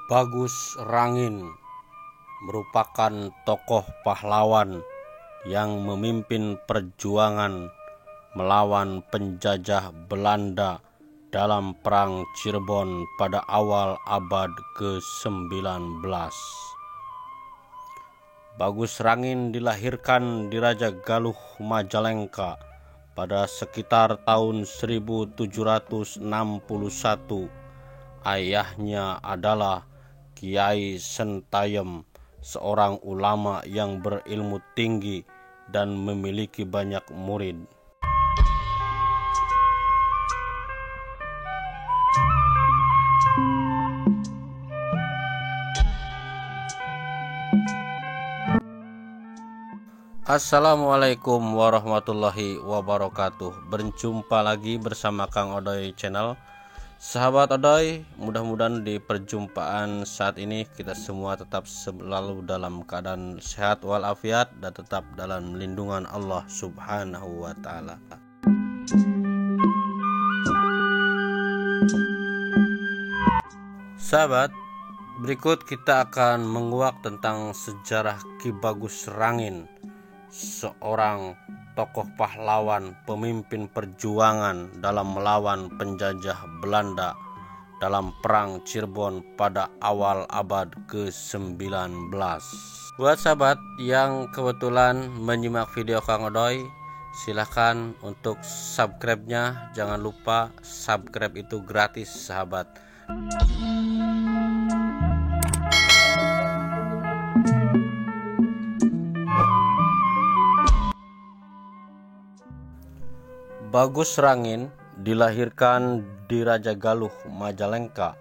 Bagus Rangin merupakan tokoh pahlawan yang memimpin perjuangan melawan penjajah Belanda dalam Perang Cirebon pada awal abad ke-19. Bagus Rangin dilahirkan di Raja Galuh, Majalengka pada sekitar tahun 1761. Ayahnya adalah Kiai Sentayem, seorang ulama yang berilmu tinggi dan memiliki banyak murid. Assalamualaikum warahmatullahi wabarakatuh. Berjumpa lagi bersama Kang Odoy Channel. Sahabat Odoy, mudah-mudahan di perjumpaan saat ini kita semua tetap selalu dalam keadaan sehat walafiat dan tetap dalam lindungan Allah Subhanahu wa Ta'ala. Sahabat, berikut kita akan menguak tentang sejarah Ki Bagus Rangin, seorang tokoh pahlawan pemimpin perjuangan dalam melawan penjajah Belanda dalam Perang Cirebon pada awal abad ke-19. Buat sahabat yang kebetulan menyimak video Kang Odoy, silahkan untuk subscribe-nya, jangan lupa subscribe itu gratis sahabat. Bagus Rangin dilahirkan di Raja Galuh, Majalengka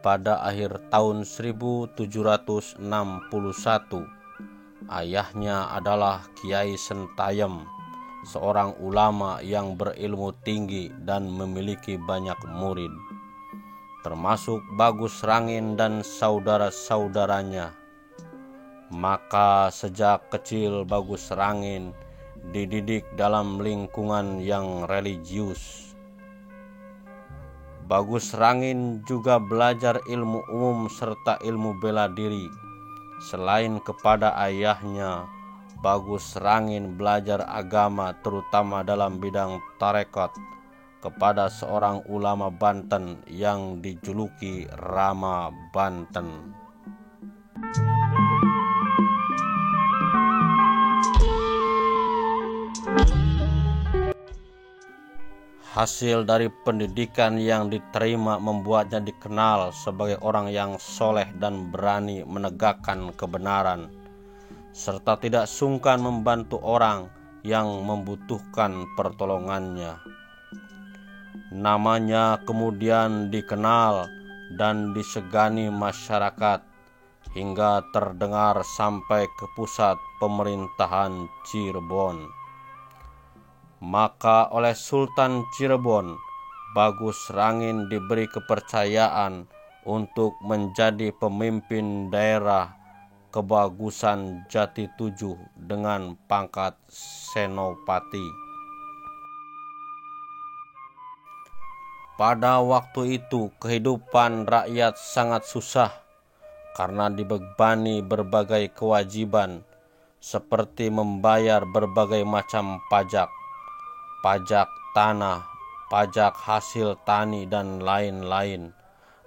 pada akhir tahun 1761. Ayahnya adalah Kiai Sentayem, seorang ulama yang berilmu tinggi dan memiliki banyak murid, termasuk Bagus Rangin dan saudara-saudaranya. Maka sejak kecil Bagus Rangin dididik dalam lingkungan yang religius. Bagus Rangin juga belajar ilmu umum serta ilmu bela diri. Selain kepada ayahnya, Bagus Rangin belajar agama terutama dalam bidang tarekat kepada seorang ulama Banten yang dijuluki Rama Banten. Hasil dari pendidikan yang diterima membuatnya dikenal sebagai orang yang soleh dan berani menegakkan kebenaran, serta tidak sungkan membantu orang yang membutuhkan pertolongannya. Namanya kemudian dikenal dan disegani masyarakat hingga terdengar sampai ke pusat pemerintahan Cirebon. Maka oleh Sultan Cirebon, Bagus Rangin diberi kepercayaan untuk menjadi pemimpin daerah Kebagusan Jati 7 dengan pangkat Senopati. Pada waktu itu kehidupan rakyat sangat susah karena dibebani berbagai kewajiban seperti membayar berbagai macam pajak tanah, pajak hasil tani, dan lain-lain,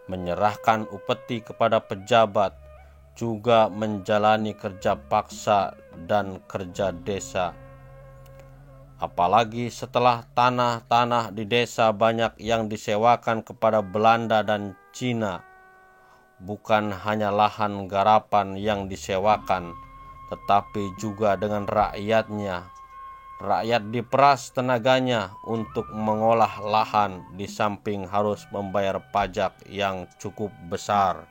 menyerahkan upeti kepada pejabat, juga menjalani kerja paksa dan kerja desa. Apalagi setelah tanah-tanah di desa banyak yang disewakan kepada Belanda dan Cina, bukan hanya lahan garapan yang disewakan, tetapi juga dengan rakyatnya. Rakyat diperas tenaganya untuk mengolah lahan, di samping harus membayar pajak yang cukup besar.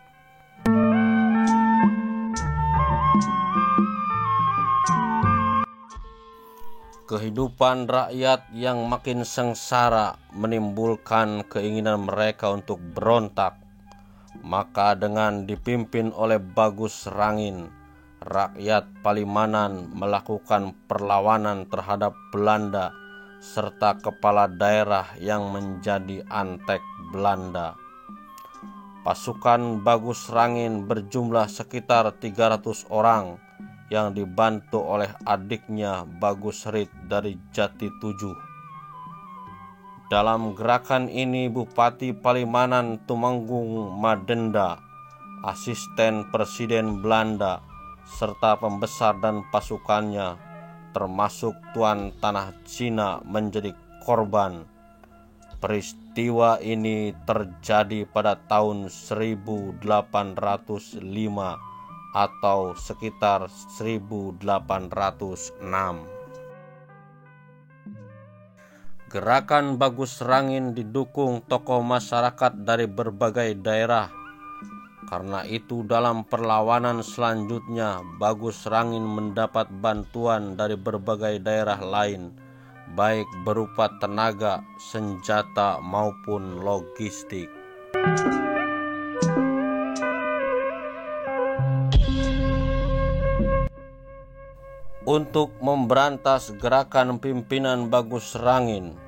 Kehidupan rakyat yang makin sengsara menimbulkan keinginan mereka untuk berontak. Maka dengan dipimpin oleh Bagus Rangin, rakyat Palimanan melakukan perlawanan terhadap Belanda serta kepala daerah yang menjadi antek Belanda. pasukan Bagus Rangin berjumlah sekitar 300 orang yang dibantu oleh adiknya Bagus Rit dari Jati 7. Dalam gerakan ini Bupati Palimanan Tumenggung Madenda, asisten Presiden Belanda, serta pembesar dan pasukannya, termasuk Tuan Tanah Cina, menjadi korban. Peristiwa ini terjadi pada tahun 1805 atau sekitar 1806. Gerakan Bagus Rangin didukung tokoh masyarakat dari berbagai daerah. Karena itu dalam perlawanan selanjutnya Bagus Rangin mendapat bantuan dari berbagai daerah lain, baik berupa tenaga, senjata maupun logistik. Untuk memberantas gerakan pimpinan Bagus Rangin,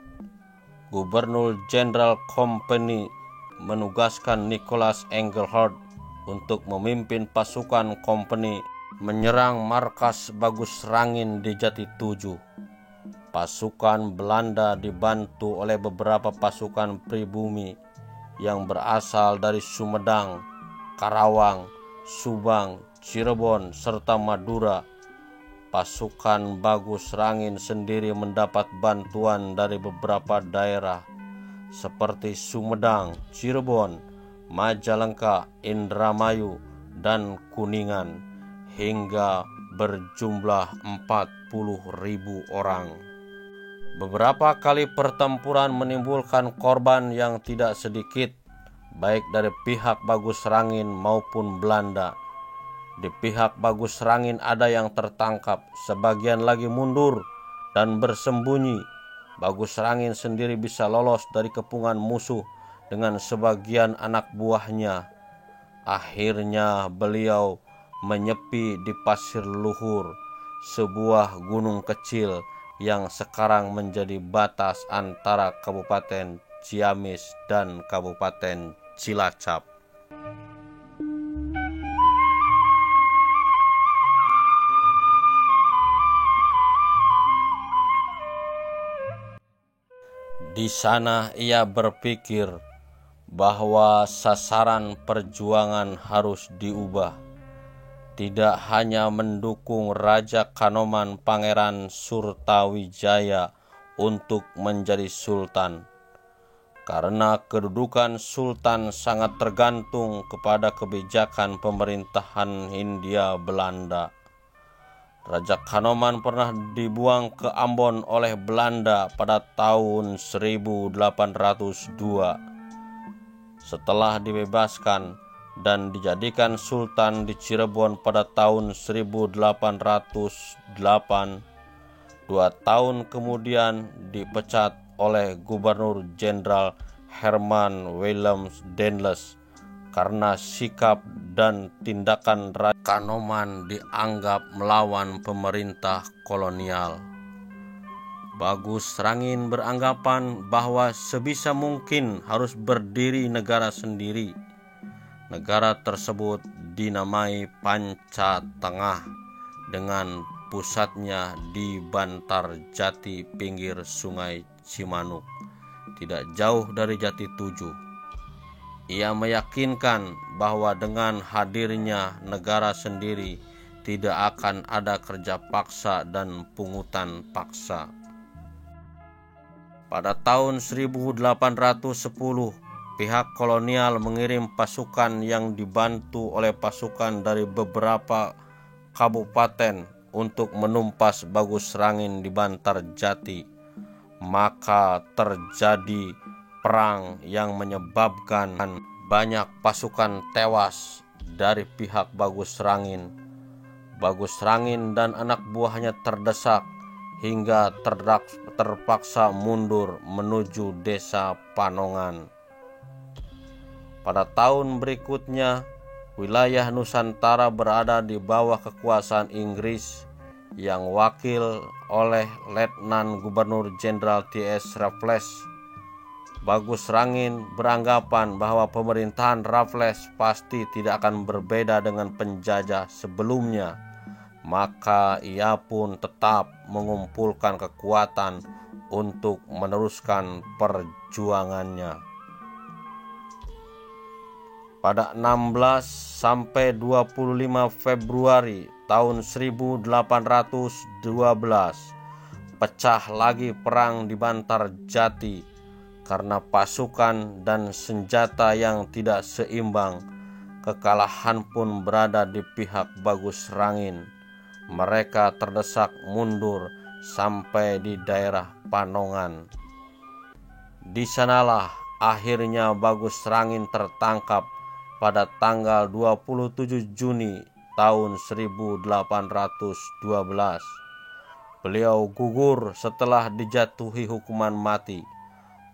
Gubernur Jenderal Kompeni menugaskan Nicholas Engelhard untuk memimpin pasukan kompeni menyerang markas Bagus Rangin di Jati 7. Pasukan Belanda dibantu oleh beberapa pasukan pribumi yang berasal dari Sumedang, Karawang, Subang, Cirebon, serta Madura. Pasukan Bagus Rangin sendiri mendapat bantuan dari beberapa daerah seperti Sumedang, Cirebon, Majalengka, Indramayu, dan Kuningan, hingga berjumlah 40.000 orang. Beberapa kali pertempuran menimbulkan korban yang tidak sedikit, baik dari pihak Bagus Rangin maupun Belanda. Di pihak Bagus Rangin ada yang tertangkap, sebagian lagi mundur dan bersembunyi. Bagus Rangin sendiri bisa lolos dari kepungan musuh dengan sebagian anak buahnya. Akhirnya beliau menyepi di Pasir Luhur, sebuah gunung kecil yang sekarang menjadi batas antara Kabupaten Ciamis dan Kabupaten Cilacap. Di sana ia berpikir bahwa sasaran perjuangan harus diubah, tidak hanya mendukung Raja Kanoman Pangeran Surtawijaya untuk menjadi sultan, karena kedudukan sultan sangat tergantung kepada kebijakan pemerintahan Hindia Belanda. Raja Kanoman pernah dibuang ke Ambon oleh Belanda pada tahun 1802. Setelah dibebaskan dan dijadikan sultan di Cirebon pada tahun 1808, 2 tahun kemudian dipecat oleh Gubernur Jenderal Herman Willem Daendels karena sikap dan tindakan Raja Kanoman dianggap melawan pemerintah kolonial. Bagus Rangin beranggapan bahwa sebisa mungkin harus berdiri negara sendiri. Negara tersebut dinamai Panca Tengah dengan pusatnya di Bantar Jati pinggir Sungai Cimanuk, tidak jauh dari Jati 7. Ia meyakinkan bahwa dengan hadirnya negara sendiri tidak akan ada kerja paksa dan pungutan paksa. Pada tahun 1810, pihak kolonial mengirim pasukan yang dibantu oleh pasukan dari beberapa kabupaten untuk menumpas Bagus Rangin di Bantar Jati. Maka terjadi perang yang menyebabkan banyak pasukan tewas dari pihak Bagus Rangin. Bagus Rangin dan anak buahnya terdesak hingga terpaksa mundur menuju desa Panongan. Pada tahun berikutnya, wilayah Nusantara berada di bawah kekuasaan Inggris yang wakil oleh Letnan Gubernur Jenderal T.S. Raffles. Bagus Rangin beranggapan bahwa pemerintahan Raffles pasti tidak akan berbeda dengan penjajah sebelumnya, maka ia pun tetap mengumpulkan kekuatan untuk meneruskan perjuangannya. Pada 16 sampai 25 Februari tahun 1812, pecah lagi perang di Bantarjati karena pasukan dan senjata yang tidak seimbang. Kekalahan pun berada di pihak Bagus Rangin. Mereka terdesak mundur sampai di daerah Panongan. Di sanalah akhirnya Bagus Rangin tertangkap pada tanggal 27 Juni tahun 1812. Beliau gugur setelah dijatuhi hukuman mati.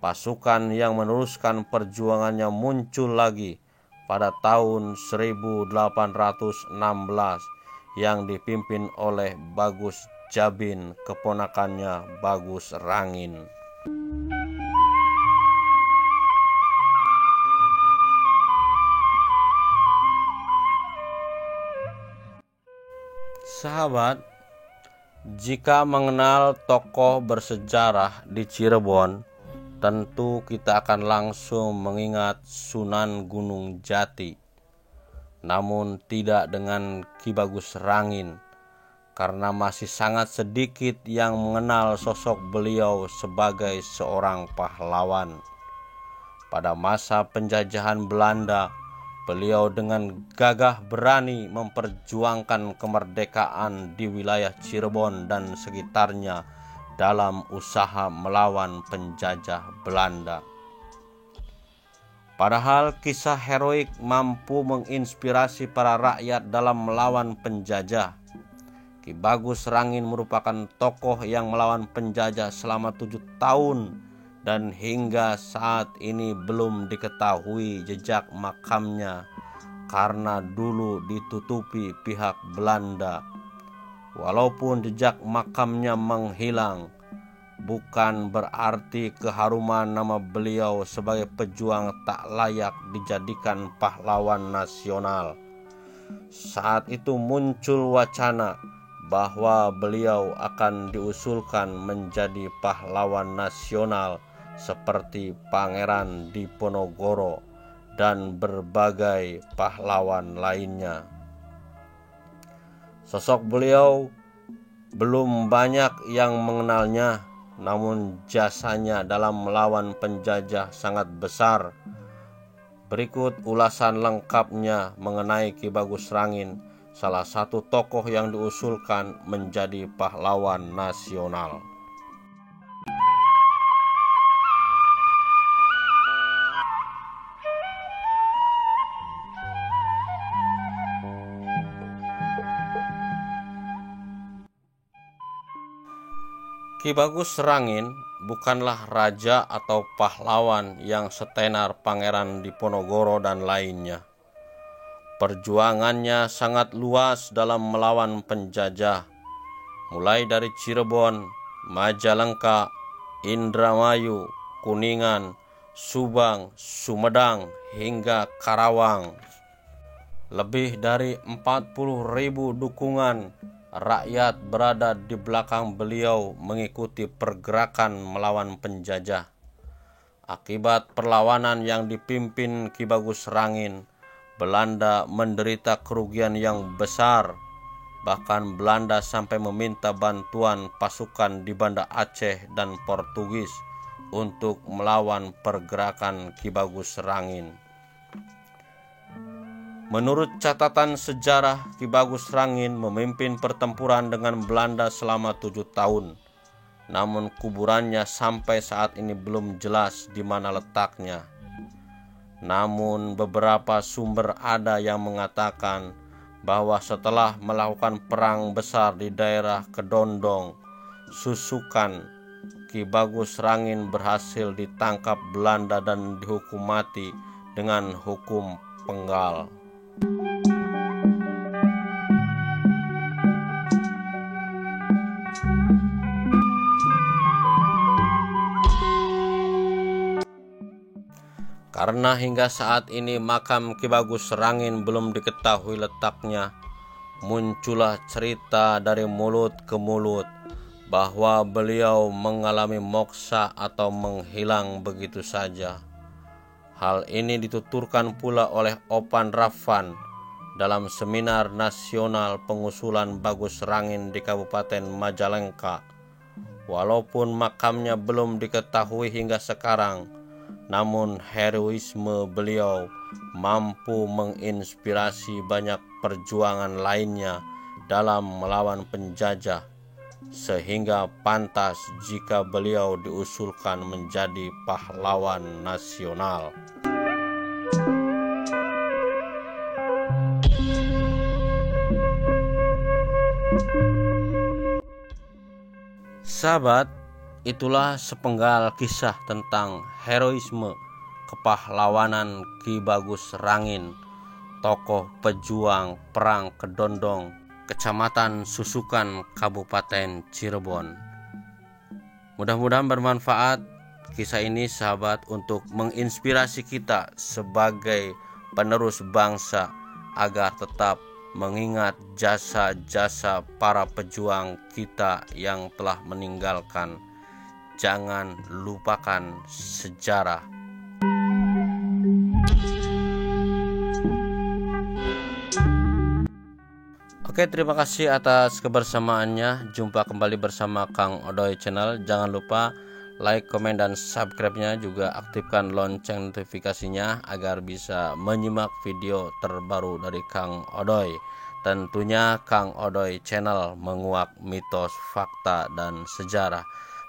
Pasukan yang meneruskan perjuangannya muncul lagi pada tahun 1816 yang dipimpin oleh Bagus Jabin, keponakannya Bagus Rangin. Sahabat, jika mengenal tokoh bersejarah di Cirebon, tentu kita akan langsung mengingat Sunan Gunung Jati. Namun tidak dengan Ki Bagus Rangin, karena masih sangat sedikit yang mengenal sosok beliau sebagai seorang pahlawan. Pada masa penjajahan Belanda, beliau dengan gagah berani memperjuangkan kemerdekaan di wilayah Cirebon dan sekitarnya dalam usaha melawan penjajah Belanda. Padahal kisah heroik mampu menginspirasi para rakyat dalam melawan penjajah. Ki Bagus Rangin merupakan tokoh yang melawan penjajah selama 7 tahun dan hingga saat ini belum diketahui jejak makamnya karena dulu ditutupi pihak Belanda. Walaupun jejak makamnya menghilang, bukan berarti keharuman nama beliau sebagai pejuang tak layak dijadikan pahlawan nasional. Saat itu muncul wacana bahwa beliau akan diusulkan menjadi pahlawan nasional seperti Pangeran Diponegoro dan berbagai pahlawan lainnya. Sosok beliau belum banyak yang mengenalnya, namun jasanya dalam melawan penjajah sangat besar. Berikut ulasan lengkapnya mengenai Ki Bagus Rangin, salah satu tokoh yang diusulkan menjadi pahlawan nasional. Ki Bagus Rangin bukanlah raja atau pahlawan yang setenar Pangeran Diponegoro dan lainnya. Perjuangannya sangat luas dalam melawan penjajah, mulai dari Cirebon, Majalengka, Indramayu, Kuningan, Subang, Sumedang, hingga Karawang. Lebih dari 40.000 dukungan rakyat berada di belakang beliau mengikuti pergerakan melawan penjajah. Akibat perlawanan yang dipimpin Ki Bagus Rangin, Belanda menderita kerugian yang besar. Bahkan Belanda sampai meminta bantuan pasukan di Banda Aceh dan Portugis untuk melawan pergerakan Ki Bagus Rangin. Menurut catatan sejarah, Ki Bagus Rangin memimpin pertempuran dengan Belanda selama 7 tahun. Namun kuburannya sampai saat ini belum jelas di mana letaknya. Namun beberapa sumber ada yang mengatakan bahwa setelah melakukan perang besar di daerah Kedondong, Susukan, Ki Bagus Rangin berhasil ditangkap Belanda dan dihukum mati dengan hukum penggal. Karena hingga saat ini makam Ki Bagus Rangin belum diketahui letaknya, muncullah cerita dari mulut ke mulut bahwa beliau mengalami moksa atau menghilang begitu saja. Hal ini dituturkan pula oleh Opan Raffan dalam seminar nasional pengusulan Bagus Rangin di Kabupaten Majalengka. Walaupun makamnya belum diketahui hingga sekarang, namun heroisme beliau mampu menginspirasi banyak perjuangan lainnya dalam melawan penjajah, sehingga pantas jika beliau diusulkan menjadi pahlawan nasional. Sahabat, itulah sepenggal kisah tentang heroisme kepahlawanan Ki Bagus Rangin, tokoh pejuang perang Kedondong, Kecamatan Susukan, Kabupaten Cirebon. Mudah-mudahan bermanfaat kisah ini sahabat, untuk menginspirasi kita sebagai penerus bangsa agar tetap mengingat jasa-jasa para pejuang kita yang telah meninggalkan. Jangan lupakan sejarah. Oke, terima kasih atas kebersamaannya. Jumpa kembali bersama Kang Odoy Channel. Jangan lupa like, komen, dan subscribe-nya. Juga aktifkan lonceng notifikasinya agar bisa menyimak video terbaru dari Kang Odoy. Tentunya Kang Odoy Channel menguak mitos, fakta, dan sejarah.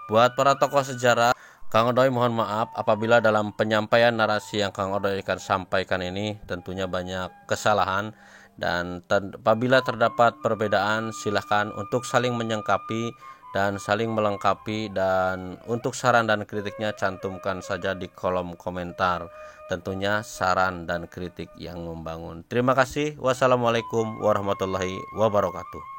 Buat para tokoh sejarah, Kang Odoy mohon maaf apabila dalam penyampaian narasi yang Kang Odoy akan sampaikan ini tentunya banyak kesalahan. Dan apabila terdapat perbedaan, silahkan untuk saling menyengkapi dan saling melengkapi. Dan untuk saran dan kritiknya cantumkan saja di kolom komentar. Tentunya saran dan kritik yang membangun. Terima kasih. Wassalamualaikum warahmatullahi wabarakatuh.